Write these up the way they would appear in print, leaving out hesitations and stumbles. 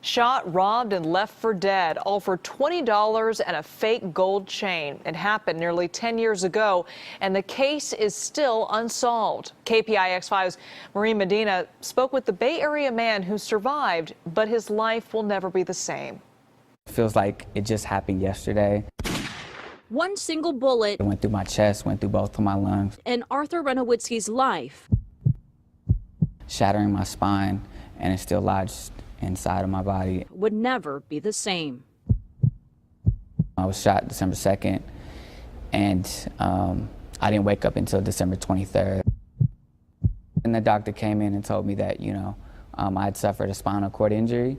Shot, robbed, and left for dead, all for $20 and a fake gold chain. It happened nearly 10 years ago, and the case is still unsolved. KPIX5's Marie Medina spoke with the Bay Area man who survived, but his life will never be the same. It feels like it just happened yesterday. One single bullet It went through my chest, went through both of my lungs, in Arthur Renowitzky's life, shattering my spine, and it's still lodged inside of my body. would never be the same. I was shot December 2nd, and I didn't wake up until December 23rd. And the doctor came in and told me that, I had suffered a spinal cord injury.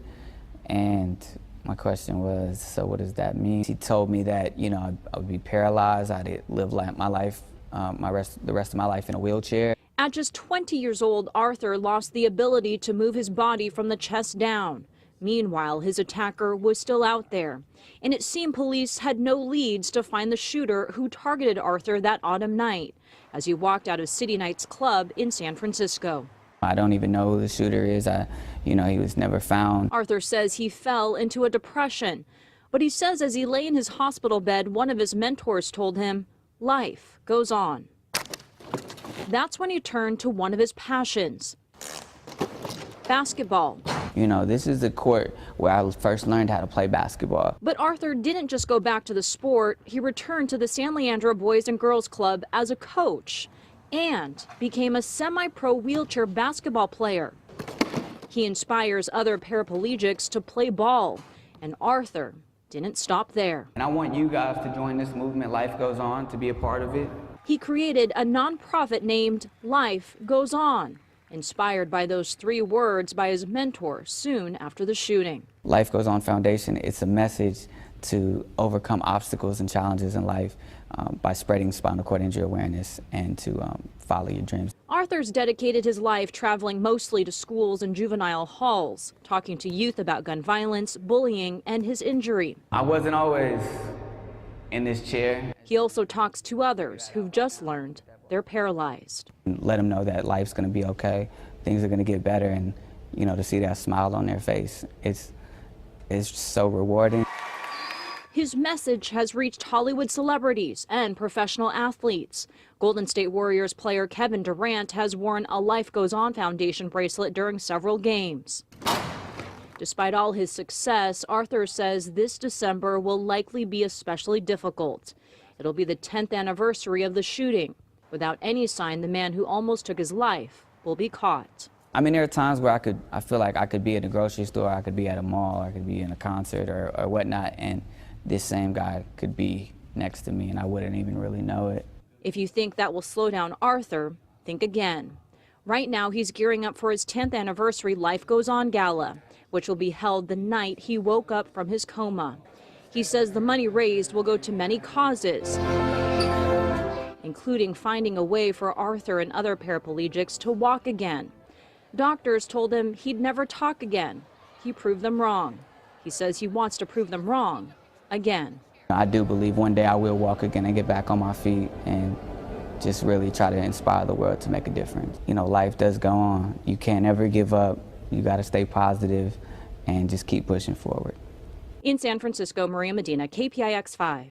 And my question was, so what does that mean? He told me that, I would be paralyzed. I'd live my life, the rest of my life in a wheelchair. At just 20 years old, Arthur lost the ability to move his body from the chest down. Meanwhile, his attacker was still out there, and it seemed police had no leads to find the shooter who targeted Arthur that autumn night as he walked out of City Nights Club in San Francisco. I don't even know who the shooter is. He was never found. Arthur says he fell into a depression, but he says as he lay in his hospital bed, one of his mentors told him, life goes on. That's when he turned to one of his passions, basketball. This is the court where I first learned how to play basketball. But Arthur didn't just go back to the sport. He returned to the San Leandro Boys and Girls Club as a coach and became a semi-pro wheelchair basketball player. He inspires other paraplegics to play ball, and Arthur didn't stop there. And I want you guys to join this movement, Life Goes On, to be a part of it. He created a nonprofit named Life Goes On, inspired by those 3 words by his mentor soon after the shooting. Life Goes On Foundation, it's a message to overcome obstacles and challenges in life by spreading spinal cord injury awareness and to follow your dreams. Arthur's dedicated his life traveling mostly to schools and juvenile halls, talking to youth about gun violence, bullying, and his injury. I wasn't always in this chair. He also talks to others who've just learned they're paralyzed. Let them know that life's going to be okay, things are going to get better, and to see that smile on their face, it's so rewarding. His message has reached Hollywood celebrities and professional athletes. Golden State Warriors player Kevin Durant has worn a Life Goes On Foundation bracelet during several games. Despite all his success, Arthur says this December will likely be especially difficult. It'll be the 10th anniversary of the shooting. Without any sign, the man who almost took his life will be caught. There are times where I feel like I could be at a grocery store, I could be at a mall, I could be in a concert or whatnot, and this same guy could be next to me and I wouldn't even really know it. If you think that will slow down Arthur, think again. Right now, he's gearing up for his 10th anniversary Life Goes On Gala, which will be held the night he woke up from his coma. He says the money raised will go to many causes, including finding a way for Arthur and other paraplegics to walk again. Doctors told him he'd never talk again. He proved them wrong. He says he wants to prove them wrong again. I do believe one day I will walk again and get back on my feet and just really try to inspire the world to make a difference. Life does go on. You can't ever give up. You got to stay positive and just keep pushing forward. In San Francisco, Maria Medina, KPIX5.